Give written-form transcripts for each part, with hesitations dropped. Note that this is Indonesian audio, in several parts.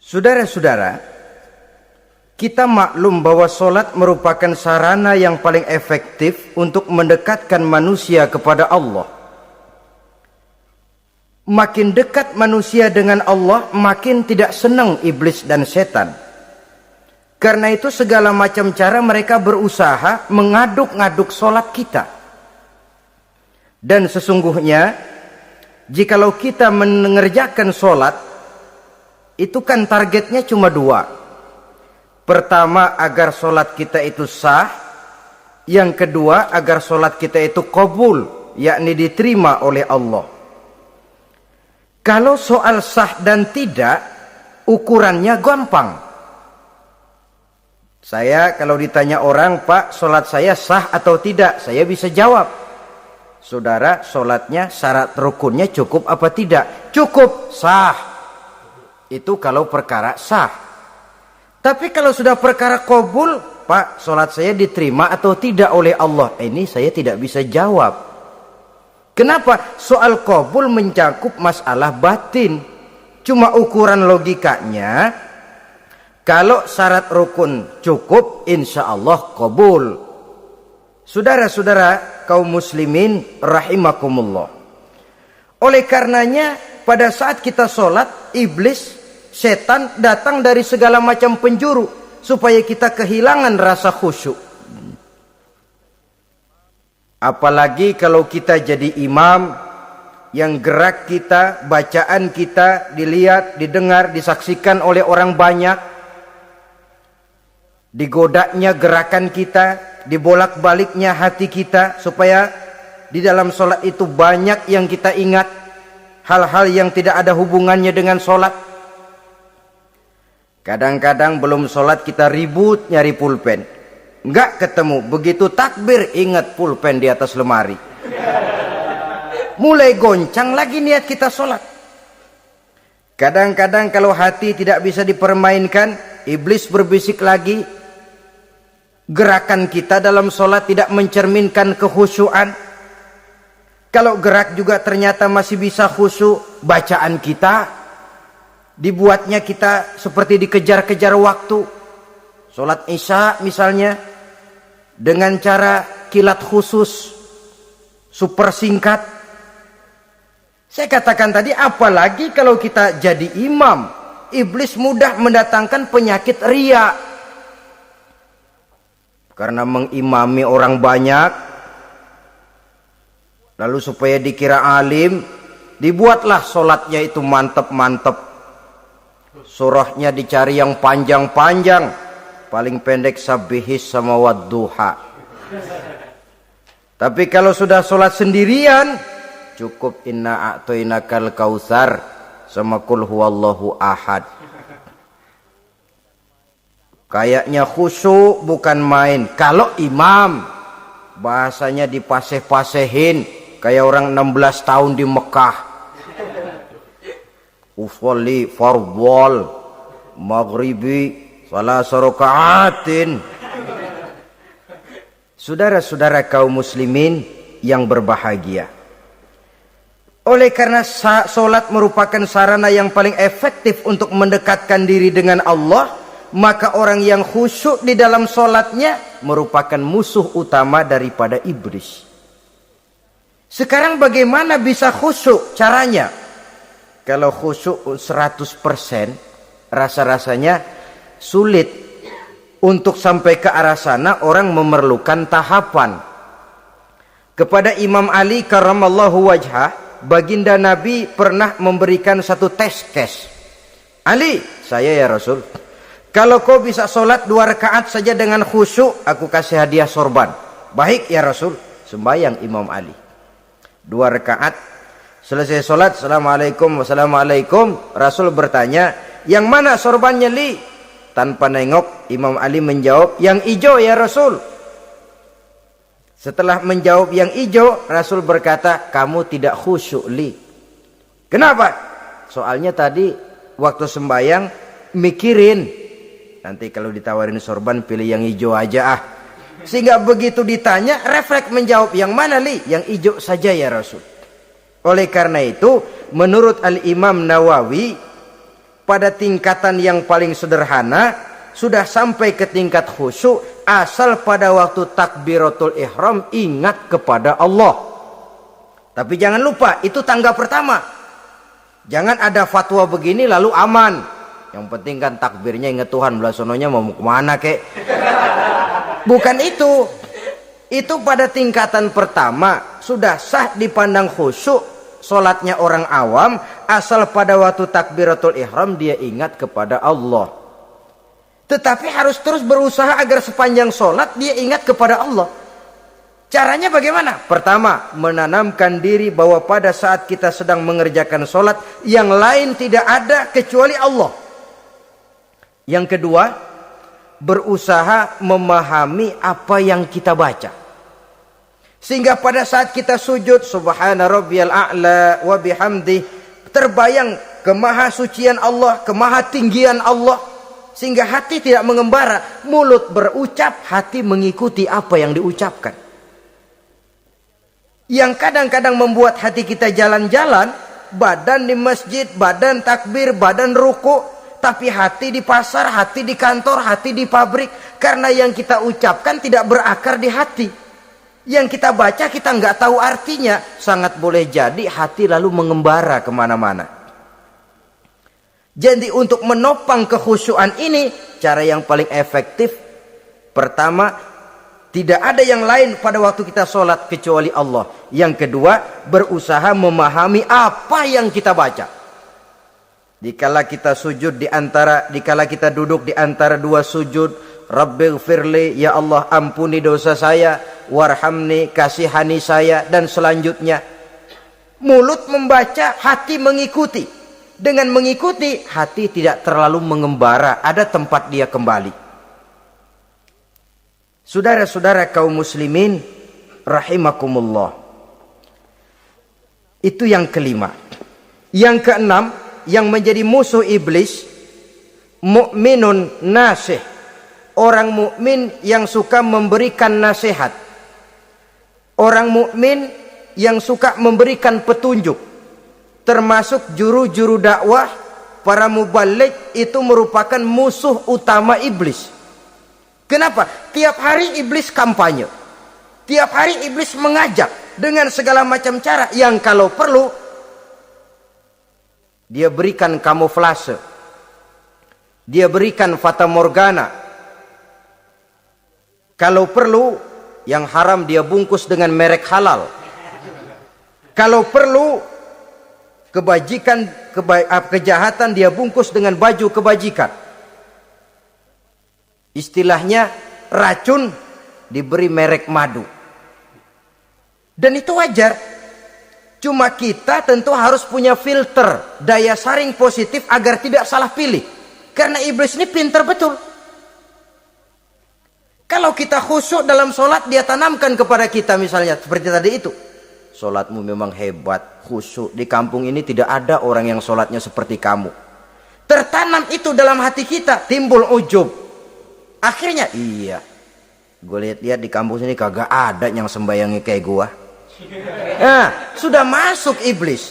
Saudara-saudara, kita maklum bahwa solat merupakan sarana yang paling efektif untuk mendekatkan manusia kepada Allah. Makin dekat manusia dengan Allah, makin tidak senang iblis dan setan. Karena itu segala macam cara mereka berusaha mengaduk-ngaduk solat kita. Dan sesungguhnya, jikalau kita mengerjakan solat, itu kan targetnya cuma dua. Pertama, agar solat kita itu sah. Yang kedua, agar solat kita itu qabul, yakni diterima oleh Allah. Kalau soal sah dan tidak, ukurannya gampang. Saya kalau ditanya orang, Pak, solat saya sah atau tidak? Saya bisa jawab. Saudara, solatnya syarat rukunnya cukup apa tidak? Cukup, sah. Itu kalau perkara sah. Tapi kalau sudah perkara qabul, Pak, solat saya diterima atau tidak oleh Allah? Ini saya tidak bisa jawab. Kenapa? Soal qabul mencakup masalah batin. Cuma ukuran logikanya, kalau syarat rukun cukup, insya Allah qabul. Saudara-saudara kaum muslimin rahimakumullah. Oleh karenanya, pada saat kita sholat, iblis, setan datang dari segala macam penjuru supaya kita kehilangan rasa khusyuk. Apalagi kalau kita jadi imam yang gerak kita, bacaan kita dilihat, didengar, disaksikan oleh orang banyak. Digodanya gerakan kita, dibolak-baliknya hati kita supaya di dalam sholat itu banyak yang kita ingat, hal-hal yang tidak ada hubungannya dengan sholat. Kadang-kadang belum sholat kita ribut nyari pulpen, nggak ketemu. Begitu takbir ingat pulpen di atas lemari. Mulai goncang lagi niat kita sholat. Kadang-kadang kalau hati tidak bisa dipermainkan, iblis berbisik lagi. Gerakan kita dalam sholat tidak mencerminkan kekhusyuan. Kalau gerak juga ternyata masih bisa khusyuk, bacaan kita dibuatnya kita seperti dikejar-kejar waktu. Sholat isya misalnya dengan cara kilat khusus, super singkat. Saya katakan tadi, apalagi kalau kita jadi imam, iblis mudah mendatangkan penyakit riya. Karena mengimami orang banyak, lalu supaya dikira alim, dibuatlah sholatnya itu mantep-mantep. Surahnya dicari yang panjang-panjang, paling pendek sabihis sama wadduha. Tapi kalau sudah sholat sendirian, cukup inna a'toinakal kautsar sama kul huwallahu ahad. Kayaknya khusyuk bukan main. Kalau imam, bahasanya dipaseh-pasehin kayak orang 16 tahun di Mekah. Usolli fardhol maghribi salasa rakaatin. Saudara-saudara kaum muslimin yang berbahagia, oleh karena solat merupakan sarana yang paling efektif untuk mendekatkan diri dengan Allah, maka orang yang khusyuk di dalam solatnya merupakan musuh utama daripada iblis. Sekarang bagaimana bisa khusyuk caranya? Kalau khusyuk 100%, rasa-rasanya sulit. Untuk sampai ke arah sana orang memerlukan tahapan. Kepada Imam Ali karramallahu wajhah, baginda Nabi pernah memberikan satu tes. Ali, saya ya Rasul, kalau kau bisa sholat 2 rakaat saja dengan khusyuk, aku kasih hadiah sorban. Baik ya Rasul. Sembahyang Imam Ali 2 rakaat, selesai sholat, assalamualaikum wassalamualaikum. Rasul bertanya, yang mana sorbannya Li? Tanpa nengok, Imam Ali menjawab, yang hijau ya Rasul. Setelah menjawab yang hijau, Rasul berkata, kamu tidak khusyuk Li. Kenapa? Soalnya tadi waktu sembahyang mikirin, nanti kalau ditawarin sorban pilih yang hijau aja ah. Sehingga begitu ditanya, refleks menjawab, yang mana Li? Yang hijau saja ya Rasul. Oleh karena itu, menurut Al-Imam Nawawi, pada tingkatan yang paling sederhana, sudah sampai ke tingkat khusyuk, asal pada waktu takbiratul ihram ingat kepada Allah. Tapi jangan lupa, itu tangga pertama. Jangan ada fatwa begini lalu aman. Yang penting kan takbirnya ingat Tuhan, belasononya mau kemana kek. Bukan itu. Itu pada tingkatan pertama sudah sah dipandang khusyuk solatnya orang awam, asal pada waktu takbiratul ihram dia ingat kepada Allah. Tetapi harus terus berusaha agar sepanjang solat dia ingat kepada Allah. Caranya bagaimana? Pertama, menanamkan diri bahwa pada saat kita sedang mengerjakan solat, yang lain tidak ada kecuali Allah. Yang kedua, berusaha memahami apa yang kita baca. Sehingga pada saat kita sujud, subhana rabbiyal a'la wa bihamdi, terbayang kemahasucian Allah, kemahatinggian Allah. Sehingga hati tidak mengembara, mulut berucap, hati mengikuti apa yang diucapkan. Yang kadang-kadang membuat hati kita jalan-jalan, badan di masjid, badan takbir, badan ruku, tapi hati di pasar, hati di kantor, hati di pabrik. Karena yang kita ucapkan tidak berakar di hati. Yang kita baca kita nggak tahu artinya, sangat boleh jadi hati lalu mengembara kemana-mana. Jadi untuk menopang kekhusyuan ini, cara yang paling efektif, pertama, tidak ada yang lain pada waktu kita sholat kecuali Allah. Yang kedua, berusaha memahami apa yang kita baca. Dikala kita sujud dikala kita duduk di antara dua sujud, Rabbighfirli, ya Allah ampuni dosa saya, warhamni, kasihani saya, dan selanjutnya. Mulut membaca, hati mengikuti. Dengan mengikuti, hati tidak terlalu mengembara, ada tempat dia kembali. Saudara-saudara kaum muslimin rahimakumullah. Itu yang kelima. Yang keenam, yang menjadi musuh iblis, mu'minun nasih. Orang mukmin yang suka memberikan nasihat. Orang mukmin yang suka memberikan petunjuk. Termasuk juru-juru dakwah, para mubaligh, itu merupakan musuh utama iblis. Kenapa? Tiap hari iblis kampanye. Tiap hari iblis mengajak dengan segala macam cara yang kalau perlu dia berikan kamuflase. Dia berikan fata morgana. Kalau perlu, yang haram dia bungkus dengan merek halal. Kalau perlu, kejahatan dia bungkus dengan baju kebajikan. Istilahnya, racun diberi merek madu. Dan itu wajar. Cuma kita tentu harus punya filter, daya saring positif agar tidak salah pilih. Karena iblis ini pintar betul. Kalau kita khusyuk dalam sholat, dia tanamkan kepada kita misalnya seperti tadi itu. Sholatmu memang hebat, khusyuk. Di kampung ini tidak ada orang yang sholatnya seperti kamu. Tertanam itu dalam hati kita, timbul ujub. Akhirnya, iya, gue lihat-lihat di kampung sini kagak ada yang sembayangi kayak gua. Nah, sudah masuk iblis.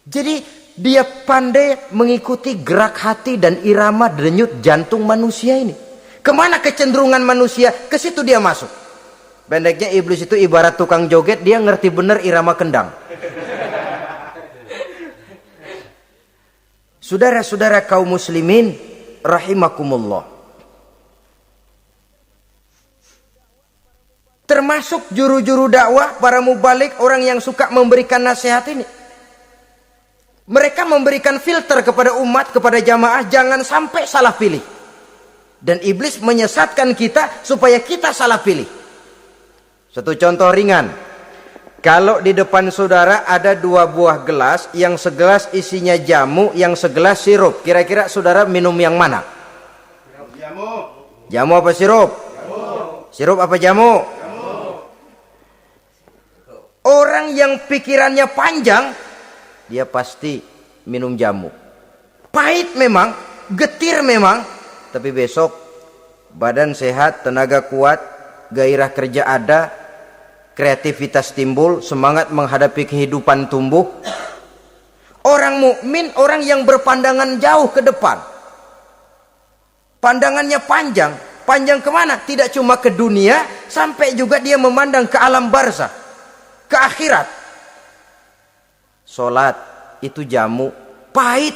Jadi dia pandai mengikuti gerak hati dan irama denyut jantung manusia ini. Kemana kecenderungan manusia, ke situ dia masuk. Pendeknya iblis itu ibarat tukang joget, dia ngerti bener irama kendang. Saudara-saudara kaum muslimin rahimakumullah. Termasuk juru-juru dakwah, para mubaligh, orang yang suka memberikan nasihat ini. Mereka memberikan filter kepada umat, kepada jamaah, jangan sampai salah pilih. Dan iblis menyesatkan kita supaya kita salah pilih. Satu contoh ringan. Kalau di depan saudara ada dua buah gelas, yang segelas isinya jamu, yang segelas sirup. Kira-kira saudara minum yang mana? Jamu. Jamu apa sirup? Jamu. Sirup apa jamu? Jamu. Orang yang pikirannya panjang, dia pasti minum jamu. Pahit memang, getir memang, tapi besok badan sehat, tenaga kuat, gairah kerja ada, kreativitas timbul, semangat menghadapi kehidupan tumbuh. Orang mukmin orang yang berpandangan jauh ke depan. Pandangannya panjang. Panjang kemana? Tidak cuma ke dunia, sampai juga dia memandang ke alam barzakh, ke akhirat. Sholat itu jamu, pahit.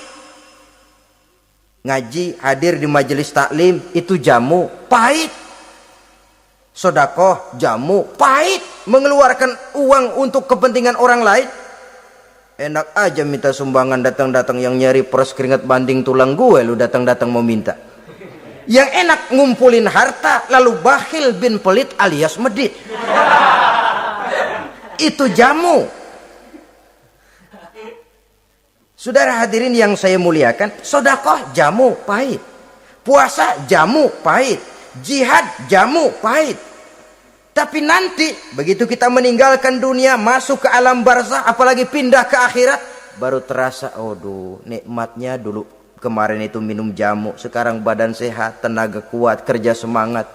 Ngaji, hadir di majelis taklim itu jamu, pahit. Sedekah, jamu, pahit. Mengeluarkan uang untuk kepentingan orang lain, enak aja minta sumbangan, datang-datang yang nyari peres keringat banding tulang gue, lu datang-datang mau minta. Yang enak ngumpulin harta lalu bakhil bin pelit alias medit. Itu jamu. Saudara hadirin yang saya muliakan, sedekah jamu pahit. Puasa jamu pahit. Jihad jamu pahit. Tapi nanti begitu kita meninggalkan dunia, masuk ke alam barzakh, apalagi pindah ke akhirat, baru terasa, aduh, nikmatnya dulu kemarin itu minum jamu, sekarang badan sehat, tenaga kuat, kerja semangat.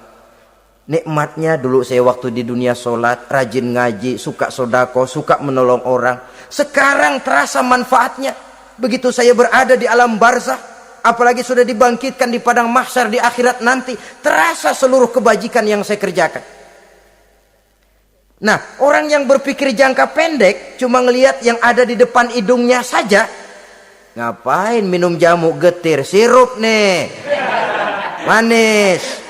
Nikmatnya dulu saya waktu di dunia sholat, rajin ngaji, suka sodako, suka menolong orang. Sekarang terasa manfaatnya. Begitu saya berada di alam barzakh, apalagi sudah dibangkitkan di padang mahsyar di akhirat nanti, terasa seluruh kebajikan yang saya kerjakan. Nah, orang yang berpikir jangka pendek cuma ngelihat yang ada di depan hidungnya saja. Ngapain minum jamu getir, sirup nih, manis.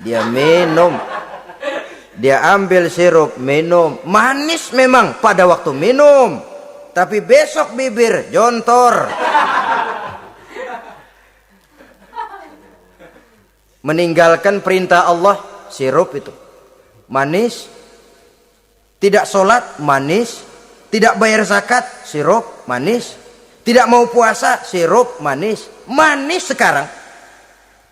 Dia minum, dia ambil sirup, minum, manis memang pada waktu minum, tapi besok bibir jontor. Meninggalkan perintah Allah, sirup itu manis. Tidak sholat, manis. Tidak bayar zakat, sirup, manis. Tidak mau puasa, sirup, manis. Manis sekarang.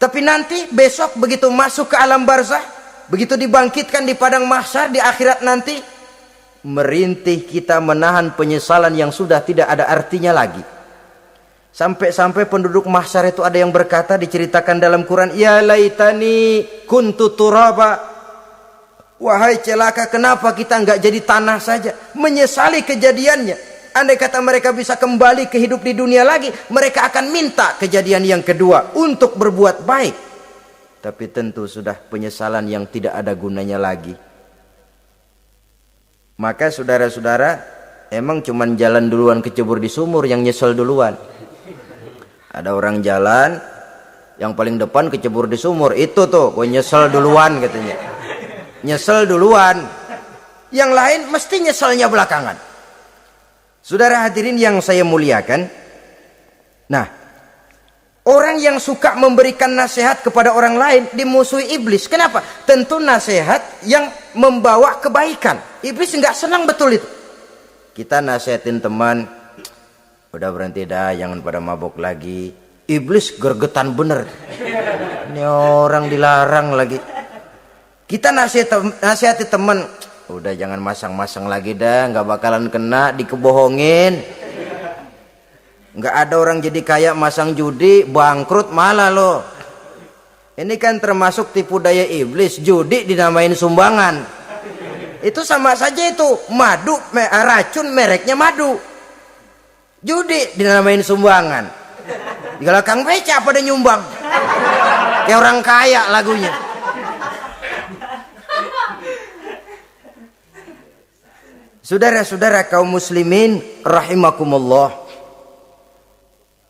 Tapi nanti besok begitu masuk ke alam barzakh, begitu dibangkitkan di padang mahsyar di akhirat nanti, merintih kita menahan penyesalan yang sudah tidak ada artinya lagi. Sampai-sampai penduduk mahsyar itu ada yang berkata, diceritakan dalam Quran, ya laitani kuntu turaba. Wahai celaka, kenapa kita nggak jadi tanah saja? Menyesali kejadiannya. Andai kata mereka bisa kembali ke hidup di dunia lagi, mereka akan minta kejadian yang kedua untuk berbuat baik. Tapi tentu sudah penyesalan yang tidak ada gunanya lagi. Maka saudara-saudara, emang cuman jalan duluan kecebur di sumur yang nyesel duluan. Ada orang jalan, yang paling depan kecebur di sumur, itu tuh gue nyesel duluan katanya. Nyesel duluan. Yang lain mesti nyeselnya belakangan. Saudara hadirin yang saya muliakan, nah, orang yang suka memberikan nasihat kepada orang lain dimusuhi iblis. Kenapa? Tentu nasihat yang membawa kebaikan. Iblis nggak senang betul itu. Kita nasihatin teman, udah berhenti dah, jangan pada mabok lagi. Iblis gergetan bener. Ini orang dilarang lagi. Kita nasihati teman, udah jangan masang-masang lagi dah, nggak bakalan kena, dikebohongin. Nggak ada orang jadi kaya masang judi, bangkrut malah loh. Ini kan termasuk tipu daya iblis, judi dinamain sumbangan. Itu sama saja itu, madu, racun mereknya madu. Judi dinamain sumbangan. Kalau Kang Beca pada nyumbang. Kayak orang kaya lagunya. Saudara-saudara kaum muslimin rahimakumullah,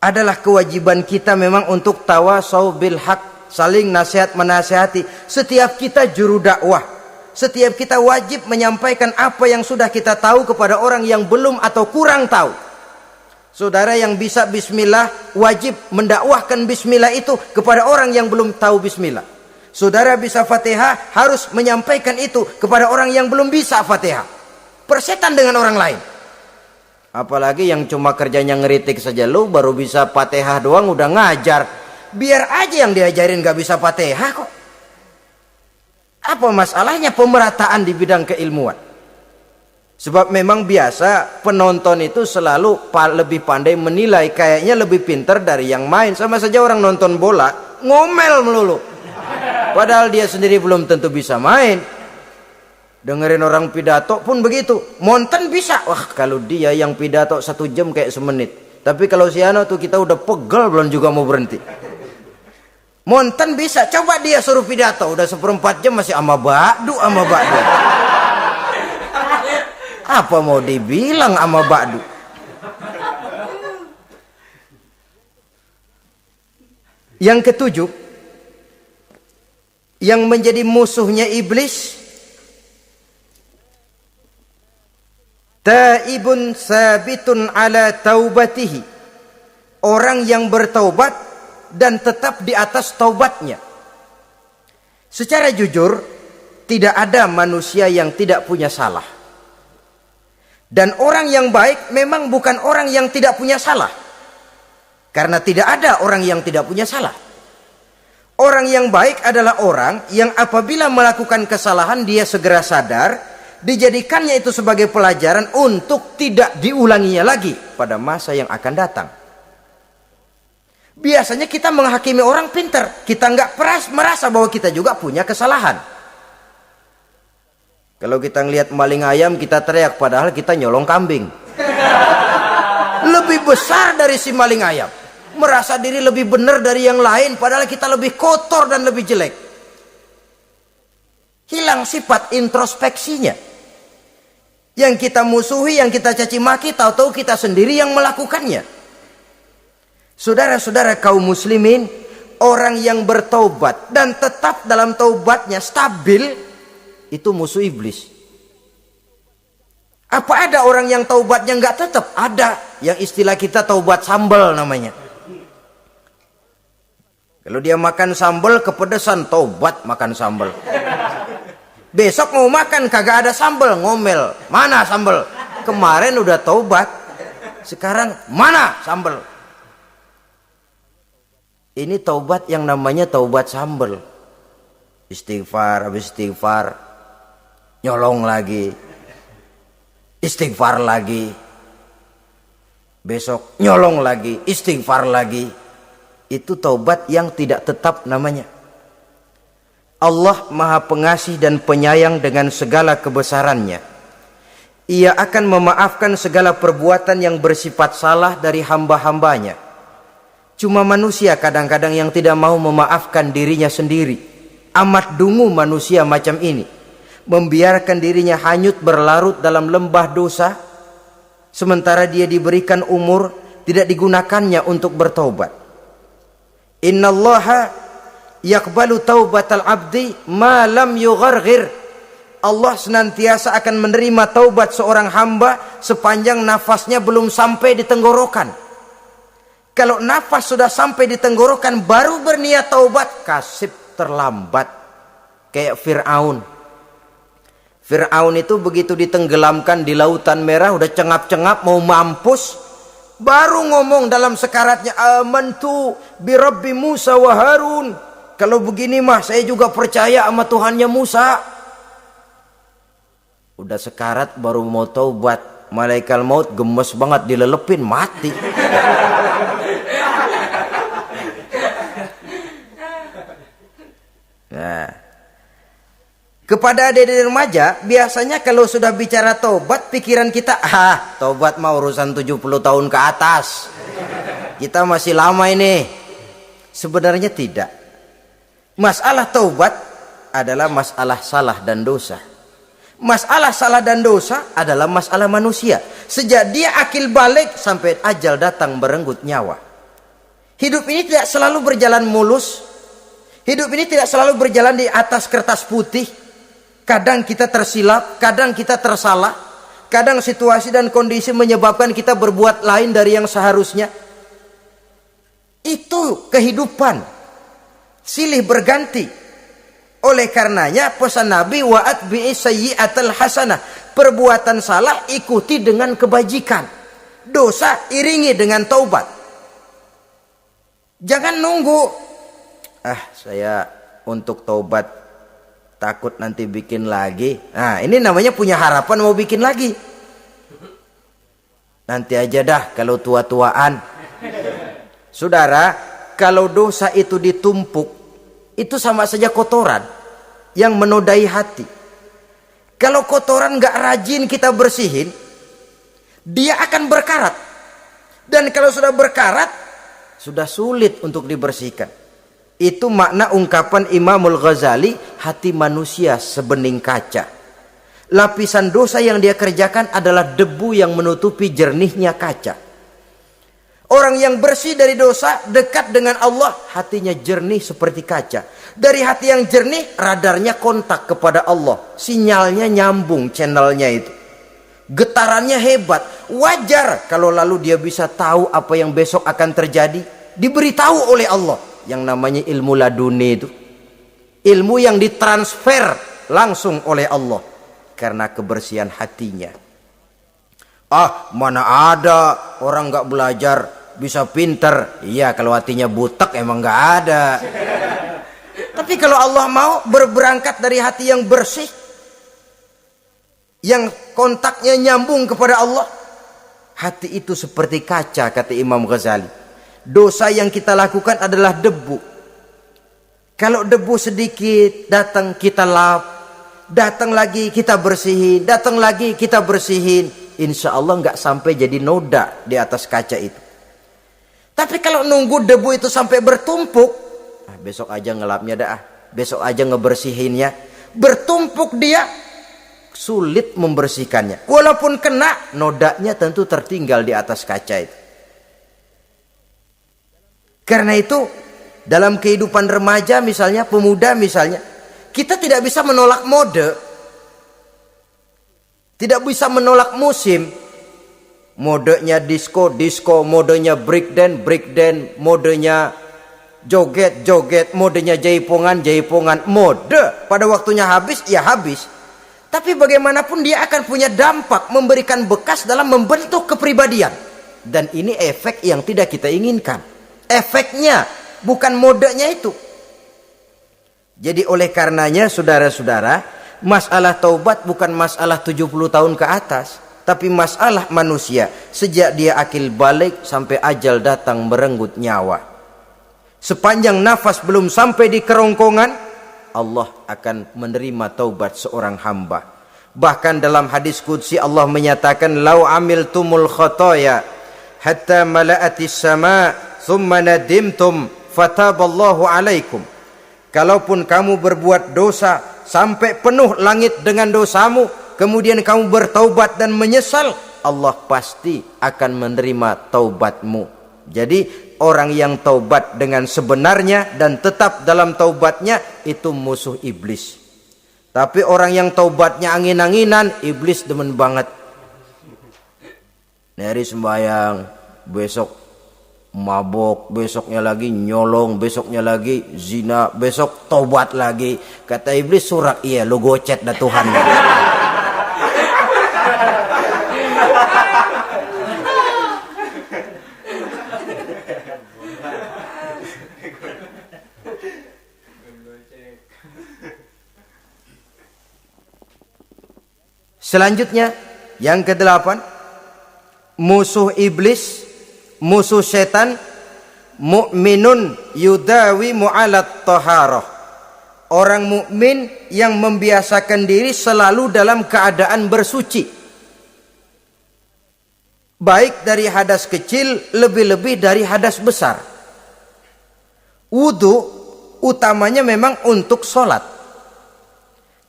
adalah kewajiban kita memang untuk tawasau bil haq, saling nasihat menasihati. Setiap kita juru dakwah, setiap kita wajib menyampaikan apa yang sudah kita tahu kepada orang yang belum atau kurang tahu. Saudara yang bisa bismillah wajib mendakwahkan bismillah itu kepada orang yang belum tahu bismillah. Saudara bisa Fatihah harus menyampaikan itu kepada orang yang belum bisa Fatihah. Persetan dengan orang lain. Apalagi yang cuma kerjanya ngeritik saja, lu baru bisa Fatihah doang udah ngajar. Biar aja yang diajarin gak bisa Fatihah kok. Apa masalahnya pemerataan di bidang keilmuan? Sebab memang biasa penonton itu selalu lebih pandai menilai, kayaknya lebih pintar dari yang main. Sama saja orang nonton bola ngomel melulu, padahal dia sendiri belum tentu bisa main. Dengerin orang pidato pun begitu. Monten bisa. Wah, kalau dia yang pidato 1 jam kayak semenit. Tapi kalau si Ano tuh kita udah pegel belum juga mau berhenti. Monten bisa. Coba dia suruh pidato udah 1/4 jam masih ama ba'du. Apa mau dibilang ama ba'du? Yang ketujuh, yang menjadi musuhnya iblis, taibun sabitun ala taubatihi, orang yang bertaubat dan tetap di atas taubatnya. Secara jujur, tidak ada manusia yang tidak punya salah. Dan orang yang baik memang bukan orang yang tidak punya salah. Karena tidak ada orang yang tidak punya salah. Orang yang baik adalah orang yang apabila melakukan kesalahan dia segera sadar, dijadikannya itu sebagai pelajaran untuk tidak diulanginya lagi pada masa yang akan datang. Biasanya kita menghakimi orang pintar, kita nggak merasa bahwa kita juga punya kesalahan. Kalau kita ngelihat maling ayam kita teriak, padahal kita nyolong kambing. Lebih besar dari si maling ayam, merasa diri lebih benar dari yang lain, padahal kita lebih kotor dan lebih jelek. Hilang sifat introspeksinya. Yang kita musuhi, yang kita caci maki, tahu-tahu kita sendiri yang melakukannya. Saudara-saudara kaum muslimin, orang yang bertaubat dan tetap dalam taubatnya stabil, itu musuh iblis. Apa ada orang yang taubatnya nggak tetap? Ada. Yang istilah kita taubat sambal namanya. Kalau dia makan sambal kepedesan, taubat makan sambal. Besok mau makan kagak ada sambal, ngomel. Mana sambal? Kemarin udah taubat, sekarang mana sambal? Ini taubat yang namanya taubat sambal. Istighfar, habis istighfar nyolong lagi, istighfar lagi, besok nyolong lagi, istighfar lagi. Itu taubat yang tidak tetap namanya. Allah Maha Pengasih dan Penyayang dengan segala kebesarannya. Ia akan memaafkan segala perbuatan yang bersifat salah dari hamba-hambanya. Cuma manusia kadang-kadang yang tidak mau memaafkan dirinya sendiri. Amat dungu manusia macam ini, membiarkan dirinya hanyut berlarut dalam lembah dosa, sementara dia diberikan umur tidak digunakannya untuk bertaubat. Innallaha yaqbalu taubatal abdi ma lam yugharghir. Allah senantiasa akan menerima taubat seorang hamba sepanjang nafasnya belum sampai di tenggorokan. Kalau nafas sudah sampai di tenggorokan baru berniat taubat, kasib terlambat. Kayak Fir'aun. Fir'aun itu begitu ditenggelamkan di lautan merah, udah cengap-cengap mau mampus, baru ngomong dalam sekaratnya, amantu bi Rabbi Musa wa Harun. Kalau begini mah saya juga percaya sama Tuhannya Musa. Udah sekarat baru mau taubat, malaikat maut gemes banget, dilelepin mati. Nah, kepada adik-adik remaja, biasanya kalau sudah bicara taubat, pikiran kita, taubat mah urusan 70 tahun ke atas. Kita masih lama ini. Sebenarnya tidak. Masalah taubat adalah masalah salah dan dosa. Masalah salah dan dosa adalah masalah manusia. Sejak dia akil balik sampai ajal datang merenggut nyawa. Hidup ini tidak selalu berjalan mulus. Hidup ini tidak selalu berjalan di atas kertas putih. Kadang kita tersilap, kadang kita tersalah. Kadang situasi dan kondisi menyebabkan kita berbuat lain dari yang seharusnya. Itu kehidupan. Silih berganti. Oleh karenanya pesan Nabi, wa'at bi'i sayyi'atal hasanah. Perbuatan salah ikuti dengan kebajikan. Dosa iringi dengan taubat. Jangan nunggu. Saya untuk taubat takut nanti bikin lagi. Nah, ini namanya punya harapan mau bikin lagi. Nanti aja dah kalau tua-tuaan. Saudara, kalau dosa itu ditumpuk, itu sama saja kotoran yang menodai hati. Kalau kotoran nggak rajin kita bersihin, dia akan berkarat. Dan kalau sudah berkarat, sudah sulit untuk dibersihkan. Itu makna ungkapan Imamul Ghazali, hati manusia sebening kaca. Lapisan dosa yang dia kerjakan adalah debu yang menutupi jernihnya kaca. Orang yang bersih dari dosa, dekat dengan Allah, hatinya jernih seperti kaca. Dari hati yang jernih, radarnya kontak kepada Allah. Sinyalnya nyambung channelnya itu. Getarannya hebat. Wajar kalau lalu dia bisa tahu apa yang besok akan terjadi. Diberitahu oleh Allah. Yang namanya ilmu laduni itu. Ilmu yang ditransfer langsung oleh Allah. Karena kebersihan hatinya. Mana ada orang nggak belajar bisa pinter. Iya, kalau hatinya butek emang nggak ada. Tapi kalau Allah mau berberangkat dari hati yang bersih, yang kontaknya nyambung kepada Allah, hati itu seperti kaca, kata Imam Ghazali. Dosa yang kita lakukan adalah debu. Kalau debu sedikit datang kita lap, datang lagi kita bersihin, datang lagi kita bersihin, insya Allah nggak sampai jadi noda di atas kaca itu. Tapi kalau nunggu debu itu sampai bertumpuk, besok aja ngelapnya dah, besok aja ngebersihinnya, bertumpuk dia, sulit membersihkannya. Walaupun kena, nodanya tentu tertinggal di atas kaca itu. Karena itu dalam kehidupan remaja misalnya, pemuda misalnya, kita tidak bisa menolak mode, tidak bisa menolak musim. Modenya disco, modenya breakdance, modenya joget, modenya jaipongan. Mode pada waktunya habis, ya habis. Tapi bagaimanapun dia akan punya dampak, memberikan bekas dalam membentuk kepribadian. Dan ini efek yang tidak kita inginkan. Efeknya, bukan modenya itu. Jadi oleh karenanya saudara-saudara, masalah taubat bukan masalah 70 tahun ke atas, tapi masalah manusia sejak dia akil balik sampai ajal datang merenggut nyawa. Sepanjang nafas belum sampai di kerongkongan, Allah akan menerima taubat seorang hamba. Bahkan dalam hadis qudsi Allah menyatakan, "Lau amiltumul khotoya hatta mala'atis sama, thumma nadimtum, fataballahu alaikum." Kalaupun kamu berbuat dosa sampai penuh langit dengan dosamu, kemudian kamu bertaubat dan menyesal, Allah pasti akan menerima taubatmu. Jadi orang yang taubat dengan sebenarnya dan tetap dalam taubatnya, itu musuh iblis. Tapi orang yang taubatnya angin-anginan, iblis demen banget. Hari sembahyang, besok mabok, besoknya lagi nyolong, besoknya lagi zina, besok taubat lagi. Kata iblis, surak, iya lo gocet dah Tuhan. Selanjutnya yang ke-8, musuh iblis, musuh setan, mukminun yudawi mu'alat taharah. Orang mukmin yang membiasakan diri selalu dalam keadaan bersuci. Baik dari hadas kecil, lebih-lebih dari hadas besar. Wudu utamanya memang untuk sholat.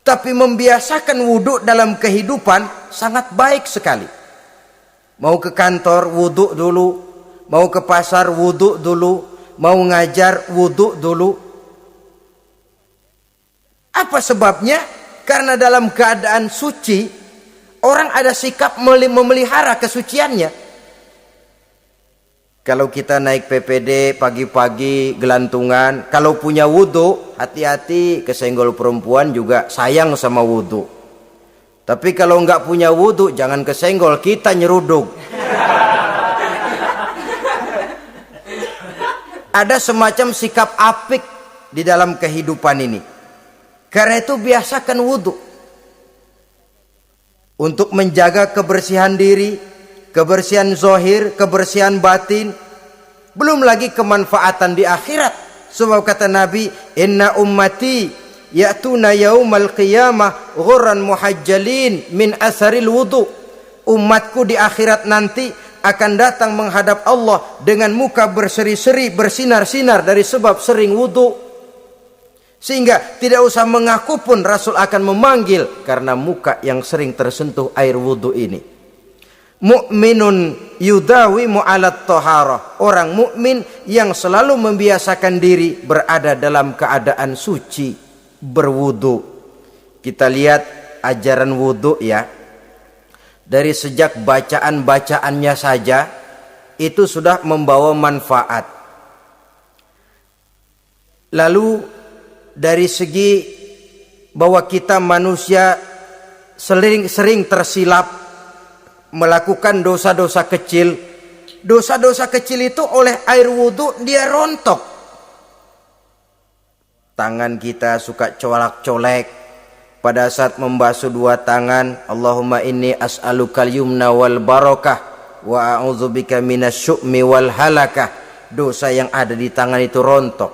Tapi membiasakan wudu dalam kehidupan sangat baik sekali. Mau ke kantor, wudu dulu. Mau ke pasar, wudu dulu. Mau ngajar, wudu dulu. Apa sebabnya? Karena dalam keadaan suci, orang ada sikap memelihara kesuciannya. Kalau kita naik PPD pagi-pagi gelantungan, kalau punya wudu, hati-hati, kesenggol perempuan juga sayang sama wudu. Tapi kalau nggak punya wudu, jangan kesenggol, kita nyeruduk. Ada semacam sikap apik di dalam kehidupan ini. Karena itu biasakan wudu. Untuk menjaga kebersihan diri, kebersihan zahir, kebersihan batin, belum lagi kemanfaatan di akhirat. Sebab kata Nabi, "Inna ummati ya'tuna yaumal qiyamah ghurran muhajjalin min asaril wudu. Umatku di akhirat nanti akan datang menghadap Allah dengan muka berseri-seri, bersinar-sinar dari sebab sering wudu. Sehingga tidak usah mengaku pun Rasul akan memanggil karena muka yang sering tersentuh air wudu ini. Mu'minun yudawimu alat toharoh. Orang mukmin yang selalu membiasakan diri berada dalam keadaan suci, berwudu. Kita lihat ajaran wudu ya. Dari sejak bacaan-bacaannya saja itu sudah membawa manfaat. Lalu dari segi bahwa kita manusia sering tersilap melakukan dosa-dosa kecil. Dosa-dosa kecil itu oleh air wudhu dia rontok. Tangan kita suka colak-colek pada saat membasuh dua tangan. Allahumma inni as'alukal yumna wal barakah wa a'udzubika minasyu'mi wal halakah. Dosa yang ada di tangan itu rontok.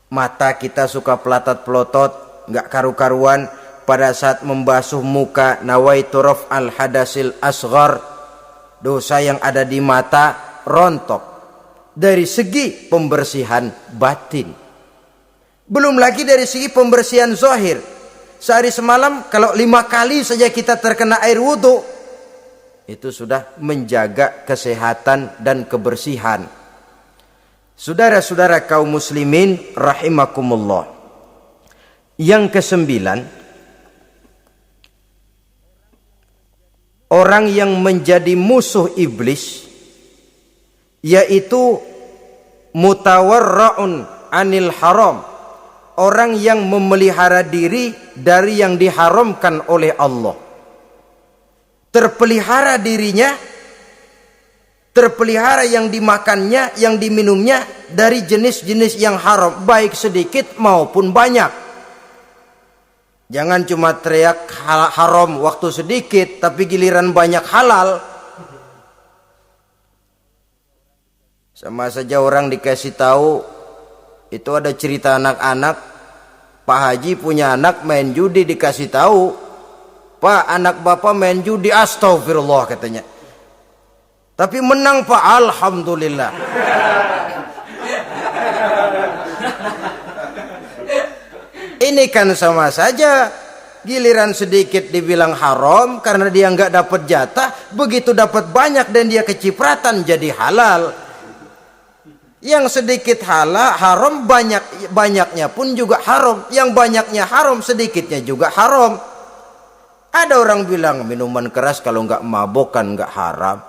Mata kita suka pelatat-pelotot, nggak karu-karuan pada saat membasuh muka. Nawaitu raf'al hadasil asghar. Dosa yang ada di mata rontok dari segi pembersihan batin. Belum lagi dari segi pembersihan zahir. Sehari semalam kalau 5 kali saja kita terkena air wudhu, itu sudah menjaga kesehatan dan kebersihan. Saudara-saudara kaum muslimin rahimakumullah. Yang kesembilan, orang yang menjadi musuh iblis yaitu mutawarra'un anil haram. Orang yang memelihara diri dari yang diharamkan oleh Allah. Terpelihara dirinya, terpelihara yang dimakannya, yang diminumnya dari jenis-jenis yang haram, baik sedikit maupun banyak. Jangan cuma teriak haram waktu sedikit, tapi giliran banyak halal. Sama saja orang dikasih tahu, itu ada cerita anak-anak, Pak Haji punya anak main judi, dikasih tahu, Pak, anak bapak main judi, astagfirullah katanya. Tapi menang Pak, alhamdulillah. Ini kan sama saja, giliran sedikit dibilang haram karena dia nggak dapat jatah, begitu dapat banyak dan dia kecipratan jadi halal. Yang sedikit haram, banyaknya pun juga haram. Yang banyaknya haram, sedikitnya juga haram. Ada orang bilang minuman keras kalau nggak mabokkan nggak haram.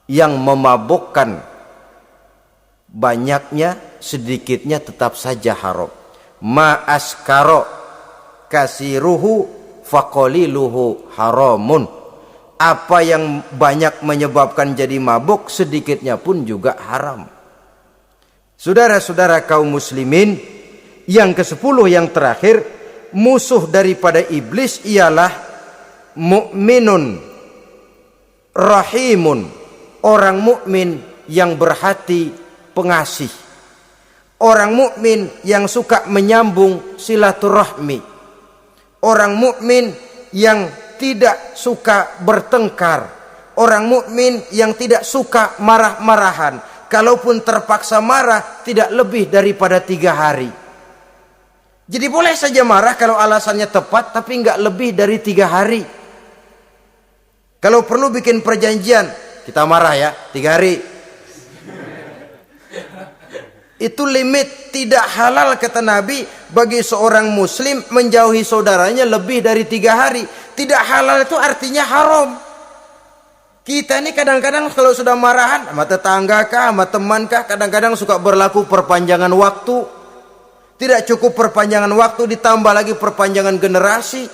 Yang memabokkan banyaknya, sedikitnya tetap saja haram. Ma askaro kasiruhu faqaliluhu haramun. Apa yang banyak menyebabkan jadi mabuk, sedikitnya pun juga haram. Saudara-saudara kaum muslimin, yang ke-10 yang terakhir, musuh daripada iblis ialah mukminun rahimun. Orang mukmin yang berhati pengasih. Orang mukmin yang suka menyambung silaturahmi. Orang mukmin yang tidak suka bertengkar. Orang mukmin yang tidak suka marah-marahan. Kalaupun terpaksa marah, tidak lebih daripada 3 hari. Jadi boleh saja marah kalau alasannya tepat, tapi nggak lebih dari 3 hari. Kalau perlu bikin perjanjian, kita marah ya 3 hari. Itu limit. Tidak halal kata Nabi bagi seorang muslim menjauhi saudaranya lebih dari 3 hari. Tidak halal itu artinya haram. Kita ini kadang-kadang kalau sudah marahan sama tetangga kah, sama teman kah, kadang-kadang suka berlaku perpanjangan waktu. Tidak cukup perpanjangan waktu, ditambah lagi perpanjangan generasi.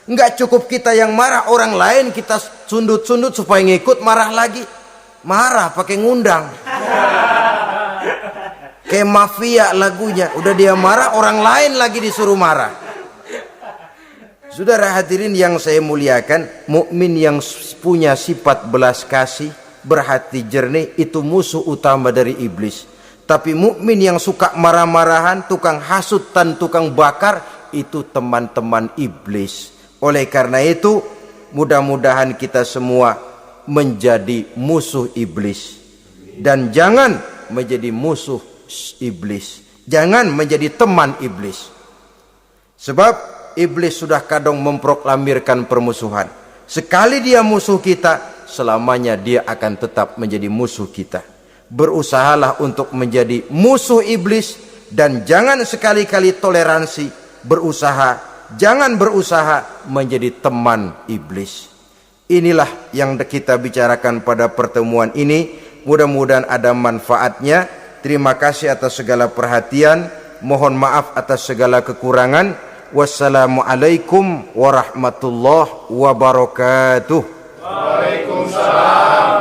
Enggak cukup kita yang marah, orang lain kita sundut-sundut supaya ngikut marah lagi. Marah pakai ngundang. Kayak mafia lagunya, udah dia marah, orang lain lagi disuruh marah. Saudara hadirin yang saya muliakan, mukmin yang punya sifat belas kasih, berhati jernih, itu musuh utama dari iblis. Tapi mukmin yang suka marah-marahan, tukang hasut dan tukang bakar, itu teman-teman iblis. Oleh karena itu, mudah-mudahan kita semua menjadi musuh iblis. Dan jangan menjadi musuh iblis. Jangan menjadi teman iblis. Sebab iblis sudah kadang memproklamirkan permusuhan. Sekali dia musuh kita, selamanya dia akan tetap menjadi musuh kita. Berusahalah untuk menjadi musuh iblis, dan jangan sekali-kali toleransi. Jangan berusaha menjadi teman iblis. Inilah yang kita bicarakan pada pertemuan ini. Mudah-mudahan ada manfaatnya. Terima kasih atas segala perhatian. Mohon maaf atas segala kekurangan. Wassalamualaikum warahmatullahi wabarakatuh. Waalaikumsalam.